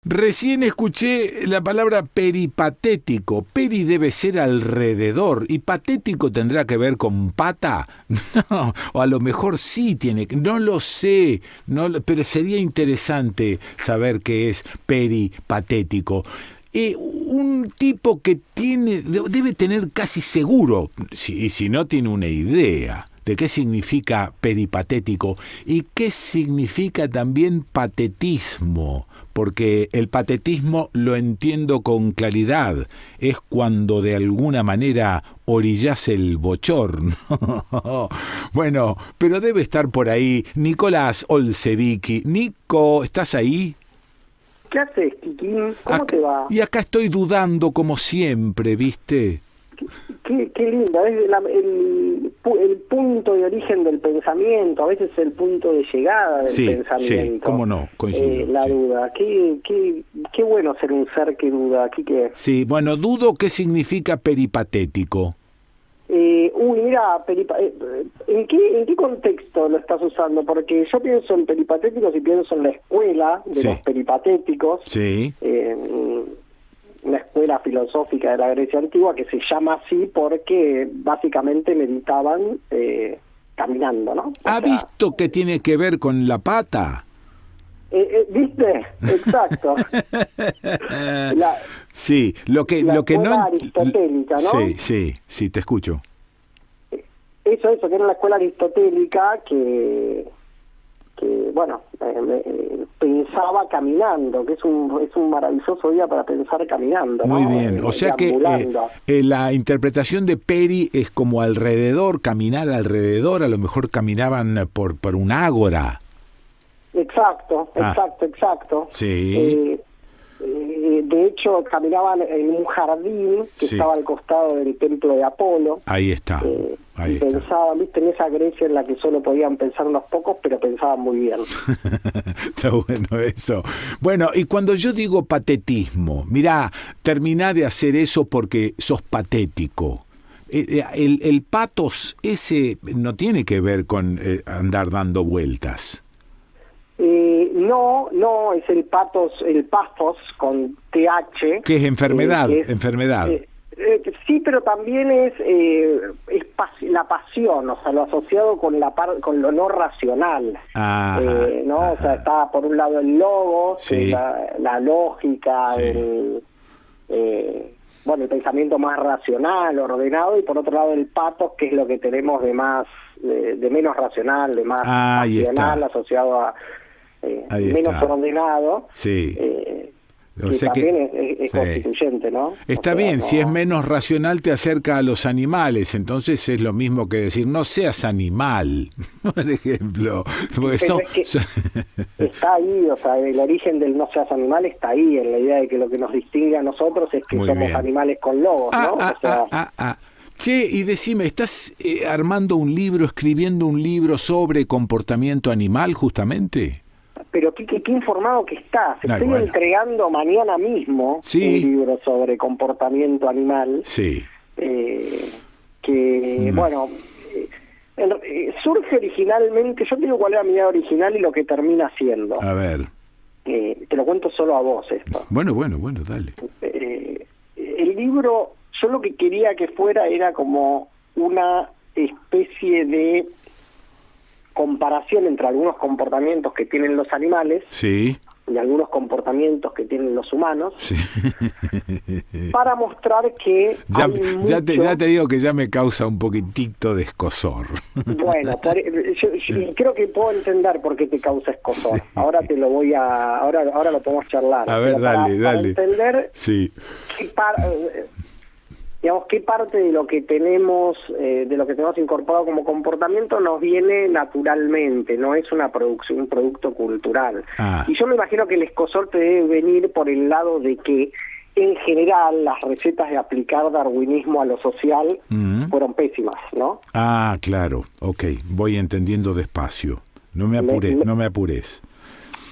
Recién escuché la palabra peripatético. Peri debe ser alrededor y patético tendrá que ver con pata. No, o a lo mejor sí tiene, no lo sé, pero sería interesante saber qué es peripatético. Un tipo que debe tener casi seguro, y si no tiene una idea de qué significa peripatético y qué significa también patetismo, porque el patetismo lo entiendo con claridad, es cuando de alguna manera orillas el bochorno. Bueno, pero debe estar por ahí Nicolás Olsevicki. Nico, ¿estás ahí? ¿Qué haces, Kikín? ¿Cómo te va? Y acá estoy dudando como siempre, ¿viste? Qué lindo, es el punto de origen del pensamiento, a veces el punto de llegada del pensamiento. Sí, cómo no, coincido. La duda, qué bueno ser un ser que duda, Quique. Sí, bueno, dudo qué significa peripatético. Mira, ¿en qué contexto lo estás usando? Porque yo pienso en peripatéticos y pienso en la escuela de los peripatéticos. Sí. Una escuela filosófica de la Grecia antigua que se llama así porque básicamente meditaban caminando, ¿no? ¿Ha visto que tiene que ver con la pata? ¿Viste? Exacto. Sí, lo que no aristotélica, ¿no? Sí, te escucho. Eso que era la escuela aristotélica que bueno, pensaba caminando, que es un maravilloso día para pensar caminando, ¿no? Muy bien, o sea que la interpretación de Peri es como alrededor, caminar alrededor, a lo mejor caminaban por un ágora. Exacto. Sí. De hecho, caminaban en un jardín que estaba al costado del templo de Apolo. Ahí está. Pensaban, viste, en esa Grecia en la que solo podían pensar unos pocos, pero pensaban muy bien. Está bueno eso. Bueno, y cuando yo digo patetismo, mirá, terminá de hacer eso porque sos patético. El patos ese no tiene que ver con andar dando vueltas. No, es el pathos con TH. ¿Qué es enfermedad? Enfermedad. Sí, pero también es la pasión, o sea, lo asociado con lo no racional. ¿No? O sea, está por un lado el logos, la lógica, el pensamiento más racional, ordenado, y por otro lado el pathos, que es lo que tenemos de menos racional, de más racional, asociado a menos ordenado. Sí. O sea también es constituyente, ¿no? Está bien, si es menos racional te acerca a los animales, entonces es lo mismo que decir no seas animal, por ejemplo. Porque está ahí, o sea, el origen del no seas animal está ahí, en la idea de que lo que nos distingue a nosotros es que somos animales con lobos, ¿no? Che, y decime, ¿estás escribiendo un libro sobre comportamiento animal justamente? Pero qué informado que estás. Estoy entregando mañana mismo un libro sobre comportamiento animal. Sí. Surge originalmente, yo te digo cuál era mi idea original y lo que termina siendo. A ver. Te lo cuento solo a vos esto. Bueno, dale. El libro, yo lo que quería que fuera era como una especie de comparación entre algunos comportamiamientos que tienen los animales y algunos comportamientos que tienen los humanos para mostrar que ya te digo que ya me causa un poquitito de escosor. Bueno, yo creo que puedo entender por qué te causa escosor. Ahora te lo ahora lo podemos charlar. A ver, dale. Para entender qué parte de lo que tenemos incorporado como comportamiento nos viene naturalmente, no es una producción, un producto cultural. Y yo me imagino que el escosor te debe venir por el lado de que en general las recetas de aplicar darwinismo a lo social fueron pésimas, ¿no? Claro, voy entendiendo despacio. No me apures.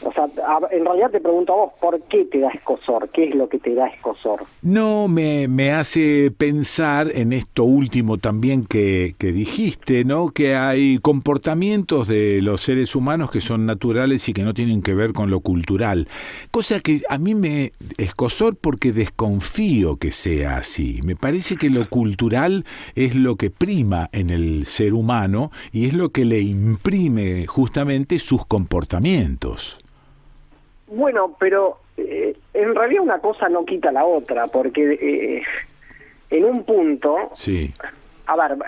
O sea, en realidad te pregunto a vos, ¿por qué te da escozor? ¿Qué es lo que te da escozor? No, me hace pensar en esto último también que dijiste, ¿no? Que hay comportamientos de los seres humanos que son naturales y que no tienen que ver con lo cultural. Cosa que a mí me escozor porque desconfío que sea así. Me parece que lo cultural es lo que prima en el ser humano y es lo que le imprime justamente sus comportamientos. Bueno, pero en realidad una cosa no quita la otra, porque en un punto, sí. A ver,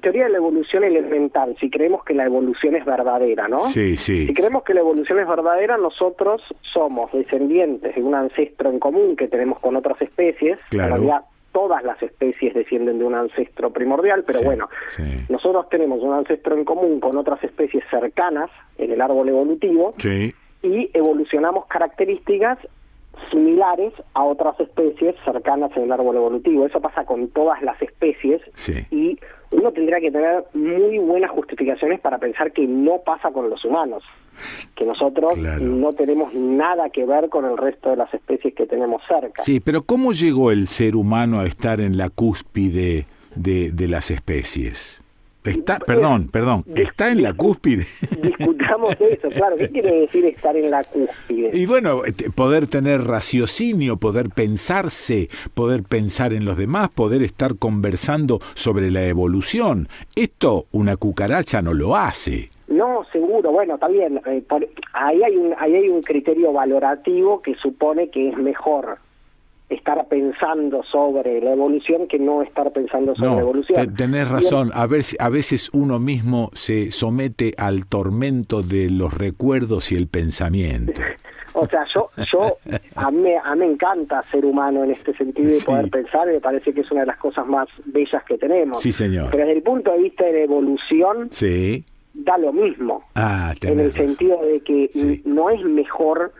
teoría de la evolución elemental, si creemos que la evolución es verdadera, ¿no? Sí, sí. Si creemos que la evolución es verdadera, nosotros somos descendientes de un ancestro en común que tenemos con otras especies. Claro. En realidad, todas las especies descienden de un ancestro primordial, pero bueno, nosotros tenemos un ancestro en común con otras especies cercanas en el árbol evolutivo y evolucionamos características similares a otras especies cercanas en el árbol evolutivo. Eso pasa con todas las especies y uno tendría que tener muy buenas justificaciones para pensar que no pasa con los humanos, que nosotros no tenemos nada que ver con el resto de las especies que tenemos cerca. Sí, pero ¿cómo llegó el ser humano a estar en la cúspide de las especies? Perdón, ¿está en la cúspide? Discutamos eso, claro. ¿Qué quiere decir estar en la cúspide? Y bueno, poder tener raciocinio, poder pensarse, poder pensar en los demás, poder estar conversando sobre la evolución. Esto una cucaracha no lo hace. No, seguro, bueno, está bien. Ahí hay un criterio valorativo que supone que es mejor estar pensando sobre la evolución que no estar pensando sobre la evolución. Tenés razón, a veces uno mismo se somete al tormento de los recuerdos y el pensamiento. O sea, a mí me encanta ser humano en este sentido y poder pensar, me parece que es una de las cosas más bellas que tenemos. Sí, señor. Pero desde el punto de vista de la evolución, da lo mismo. En el sentido de que no es mejor.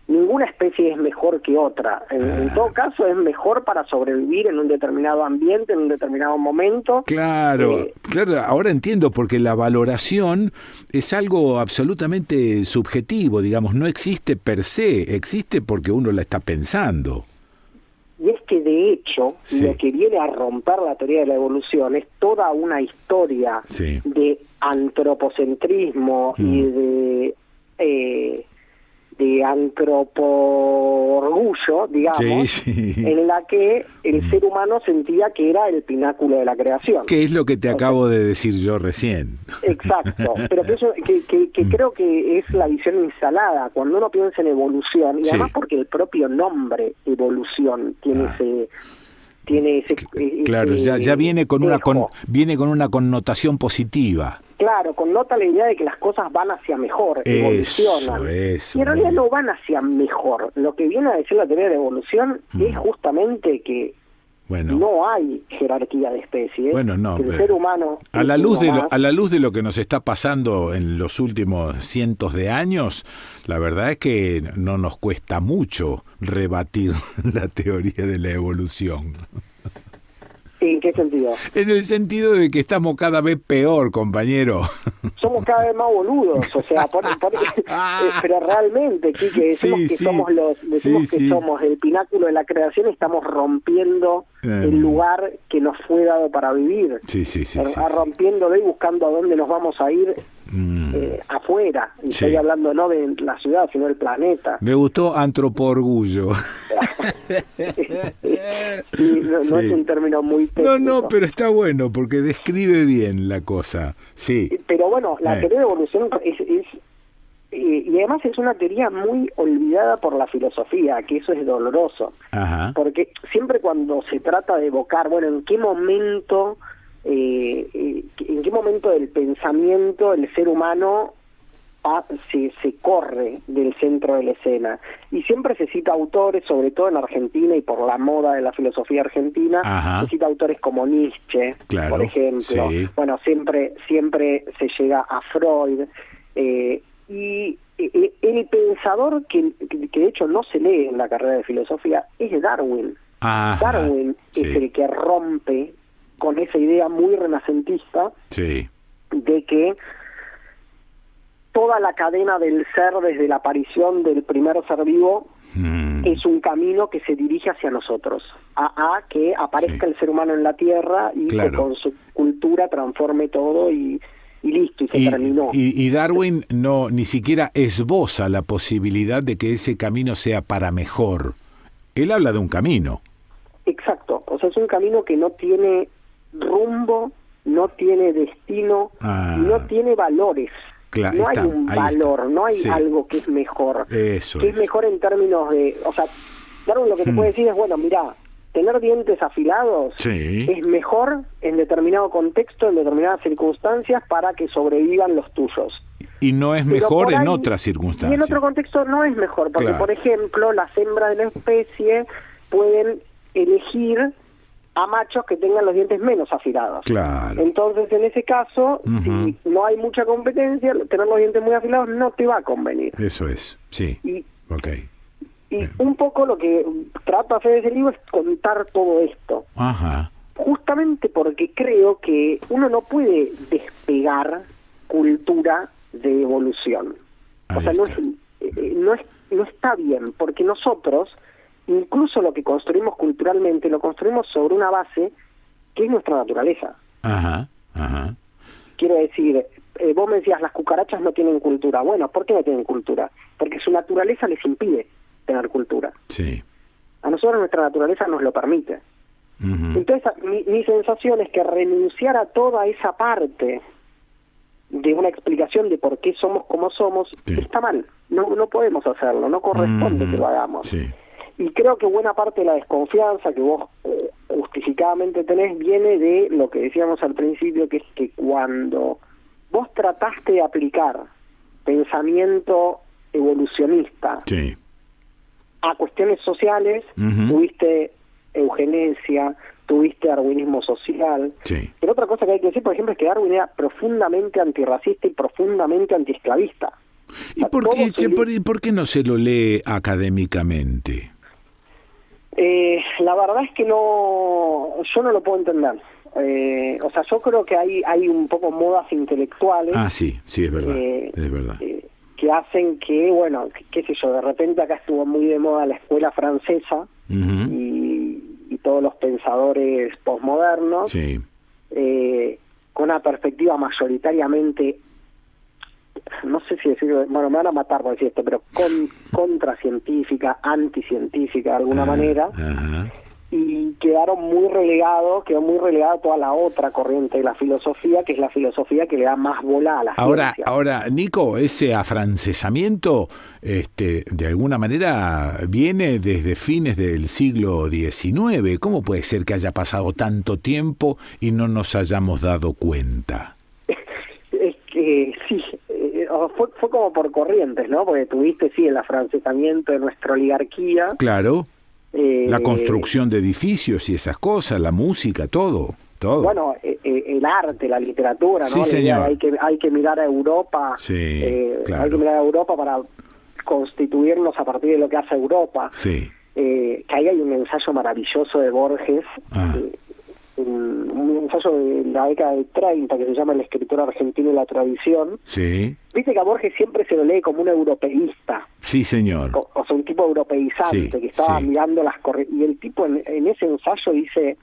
Ninguna especie es mejor que otra. En todo caso, es mejor para sobrevivir en un determinado ambiente, en un determinado momento. Claro, ahora entiendo, porque la valoración es algo absolutamente subjetivo, digamos, no existe per se, existe porque uno la está pensando. Y es que, de hecho, lo que viene a romper la teoría de la evolución es toda una historia de antropocentrismo y de antropo-orgullo, digamos, en la que el ser humano sentía que era el pináculo de la creación. Que es lo que te acabo de decir yo recién. Exacto, pero que creo que es la visión instalada cuando uno piensa en evolución, y además porque el propio nombre evolución tiene ese claro, ya viene con una connotación positiva. Claro, connota la idea de que las cosas van hacia mejor, evolucionan. Eso, y en realidad no van hacia mejor. Lo que viene a decir la teoría de la evolución es justamente que no hay jerarquía de especies. Bueno, no. Que el ser humano a la luz de lo que nos está pasando en los últimos cientos de años, la verdad es que no nos cuesta mucho rebatir la teoría de la evolución. ¿En qué sentido? En el sentido de que estamos cada vez peor, compañero. Somos cada vez más boludos, o sea, pero realmente, Quique, decimos que somos el pináculo de la creación, estamos rompiendo el lugar que nos fue dado para vivir. Rompiéndolo y buscando a dónde nos vamos a ir afuera. Y estoy hablando no de la ciudad, sino del planeta. Me gustó antropo-orgullo. No es un término muy técnico. No, pero está bueno porque describe bien la cosa. Sí. Pero bueno, la teoría de evolución y además es una teoría muy olvidada por la filosofía, que eso es doloroso. Porque siempre cuando se trata de evocar, ¿en qué momento del pensamiento el ser humano se corre del centro de la escena? Y siempre se cita autores, sobre todo en Argentina y por la moda de la filosofía argentina, se cita autores como Nietzsche, por ejemplo. Bueno, siempre se llega a Freud, y el pensador que de hecho no se lee en la carrera de filosofía es Darwin. Darwin es el que rompe con esa idea muy renacentista de que toda la cadena del ser, desde la aparición del primer ser vivo, es un camino que se dirige hacia nosotros, a que aparezca el ser humano en la Tierra y que con su cultura transforme todo y listo, y se terminó. Y Darwin ni siquiera esboza la posibilidad de que ese camino sea para mejor. Él habla de un camino. Exacto, o sea, es un camino que no tiene rumbo, no tiene destino, no tiene valores. No hay un valor, no hay algo que es mejor. Eso que es mejor en términos de... O sea, Darwin lo que te puede decir es, bueno, mira, tener dientes afilados es mejor en determinado contexto, en determinadas circunstancias, para que sobrevivan los tuyos. Y no es mejor en otras circunstancias. Y en otro contexto no es mejor, porque, por ejemplo, las hembras de la especie pueden elegir a machos que tengan los dientes menos afilados. Claro. Entonces, en ese caso, si no hay mucha competencia, tener los dientes muy afilados no te va a convenir. Eso es, sí. Y un poco lo que trato de hacer ese libro es contar todo esto. Ajá. Justamente porque creo que uno no puede despegar cultura de evolución. O sea, no está bien, porque nosotros, incluso lo que construimos culturalmente, lo construimos sobre una base que es nuestra naturaleza. Ajá. Quiero decir, vos me decías, las cucarachas no tienen cultura. Bueno, ¿por qué no tienen cultura? Porque su naturaleza les impide tener cultura. Sí. A nosotros nuestra naturaleza nos lo permite. Entonces, mi sensación es que renunciar a toda esa parte de una explicación de por qué somos como somos está mal. No podemos hacerlo, no corresponde que lo hagamos. Sí. Y creo que buena parte de la desconfianza que vos justificadamente tenés viene de lo que decíamos al principio, que es que cuando vos trataste de aplicar pensamiento evolucionista a cuestiones sociales, tuviste eugenesia, tuviste darwinismo social. Pero otra cosa que hay que decir, por ejemplo, es que Darwin era profundamente antirracista y profundamente antiesclavista. ¿Y por qué no se lo lee académicamente? La verdad es que yo no lo puedo entender. O sea, yo creo que hay un poco modas intelectuales. Sí, es verdad, es verdad. Que hacen que, bueno, qué sé yo, de repente acá estuvo muy de moda la escuela francesa y todos los pensadores posmodernos, con una perspectiva mayoritariamente, no sé si decirlo, bueno, me van a matar por decir esto, pero contracientífica, anticientífica de alguna manera, y quedó muy relegada toda la otra corriente de la filosofía, que es la filosofía que le da más bola a la ciencia. Ahora, Nico, ese afrancesamiento, de alguna manera viene desde fines del siglo XIX. ¿Cómo puede ser que haya pasado tanto tiempo y no nos hayamos dado cuenta? Es que sí, fue como por corrientes, ¿no? Porque tuviste, el afrancesamiento de nuestra oligarquía. Claro. La construcción de edificios y esas cosas, la música, todo. Bueno, el arte, la literatura, ¿no? Sí, señor. Hay que mirar a Europa. Claro. Hay que mirar a Europa para constituirnos a partir de lo que hace Europa. Que ahí hay un ensayo maravilloso de Borges, un ensayo de la década de 30 que se llama El escritor argentino y la tradición. Viste que a Borges siempre se lo lee como un europeísta. Sí, señor. O sea, un tipo europeizante que estaba mirando las corrientes. Y el tipo en ese ensayo dice,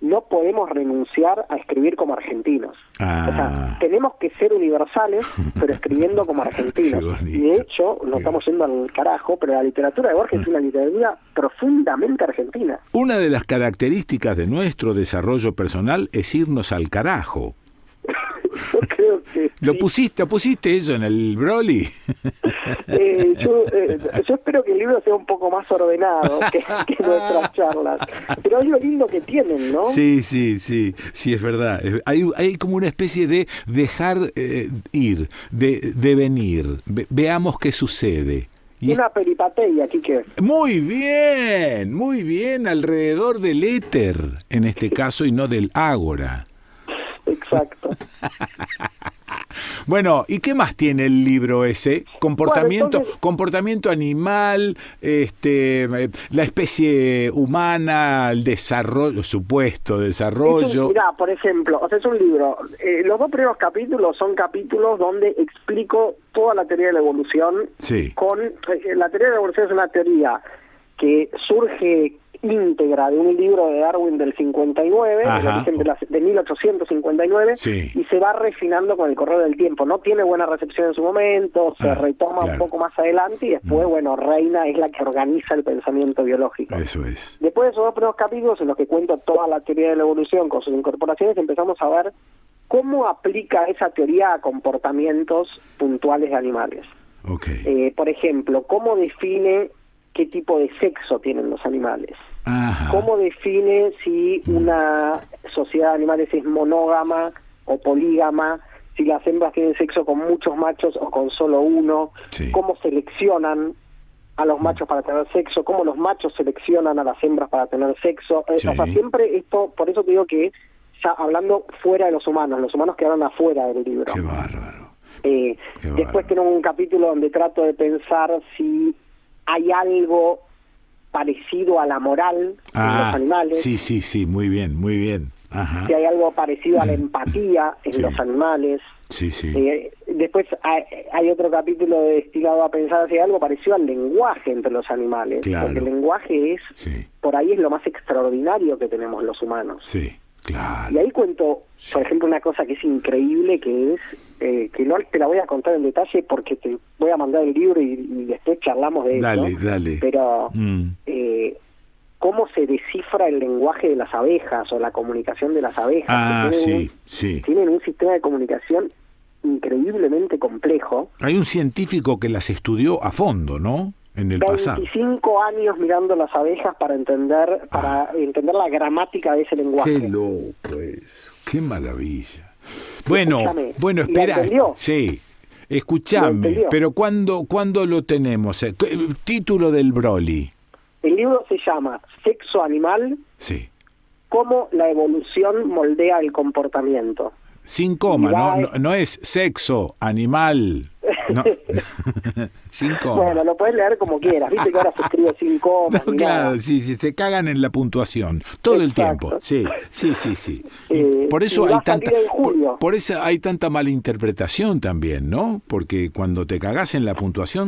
no podemos renunciar a escribir como argentinos. O sea, tenemos que ser universales, pero escribiendo como argentinos. Y de hecho, nos estamos yendo al carajo, pero la literatura de Borges es una literatura profundamente argentina. Una de las características de nuestro desarrollo personal es irnos al carajo. Yo creo que ¿Pusiste eso en el Broly? Yo espero que el libro sea un poco más ordenado que nuestras charlas. Pero es lo lindo que tienen, ¿no? Sí, es verdad. Hay como una especie de dejar ir, de venir. Veamos qué sucede. Una peripateia, Quique. Muy bien, alrededor del éter, en este caso, y no del ágora. Exacto. Bueno, ¿y qué más tiene el libro ese? Comportamiento, Bueno, entonces, comportamiento animal, la especie humana, el desarrollo, supuesto desarrollo. mirá, por ejemplo, o sea, es un libro. Los 2 primeros capítulos son capítulos donde explico toda la teoría de la evolución. Sí. La teoría de la evolución es una teoría que surge íntegra de un libro de Darwin del 59, Ajá. El origen de 1859, Sí. y se va refinando con el correr del tiempo. No tiene buena recepción en su momento, se retoma claro. un poco más adelante y después, bueno, Reina es la que organiza el pensamiento biológico. Eso es. Después de esos 2 primeros capítulos en los que cuento toda la teoría de la evolución con sus incorporaciones, empezamos a ver cómo aplica esa teoría a comportamientos puntuales de animales. Okay. Por ejemplo, cómo define qué tipo de sexo tienen los animales. Ajá. ¿Cómo define si una sociedad de animales es monógama o polígama? Si las hembras tienen sexo con muchos machos o con solo uno. Sí. ¿Cómo seleccionan a los machos para tener sexo? ¿Cómo los machos seleccionan a las hembras para tener sexo? Sí. O sea, siempre esto, por eso te digo que ya hablando fuera de los humanos quedaron afuera del libro. Qué bárbaro. Después tengo un capítulo donde trato de pensar si hay algo parecido a la moral en los animales. Sí, muy bien. Ajá. Si hay algo parecido a la empatía en los animales. Sí. Después hay otro capítulo destinado a pensar si hay algo parecido al lenguaje entre los animales. Claro. Porque el lenguaje es, por ahí es lo más extraordinario que tenemos los humanos. Sí, claro. Y ahí cuento, por ejemplo, una cosa que es increíble, que es, que no te la voy a contar en detalle porque te voy a mandar el libro y después charlamos de eso. Dale. Pero cómo se descifra el lenguaje de las abejas o la comunicación de las abejas. Tienen un sistema de comunicación increíblemente complejo. Hay un científico que las estudió a fondo, ¿no? En el 25 pasado. años mirando las abejas para entender la gramática de ese lenguaje. Qué loco eso, qué maravilla. Bueno, espera. Sí, escúchame, pero ¿cuándo lo tenemos? Título del Broly. El libro se llama Sexo Animal. Sí. Cómo la evolución moldea el comportamiento. Sin coma, no es sexo, animal. No. Sin coma. Bueno, lo puedes leer como quieras. Viste que ahora se escribe sin coma. No, claro, sí, se cagan en la puntuación todo el tiempo. Sí. Por eso hay por eso hay tanta mala interpretación también, ¿no? Porque cuando te cagás en la puntuación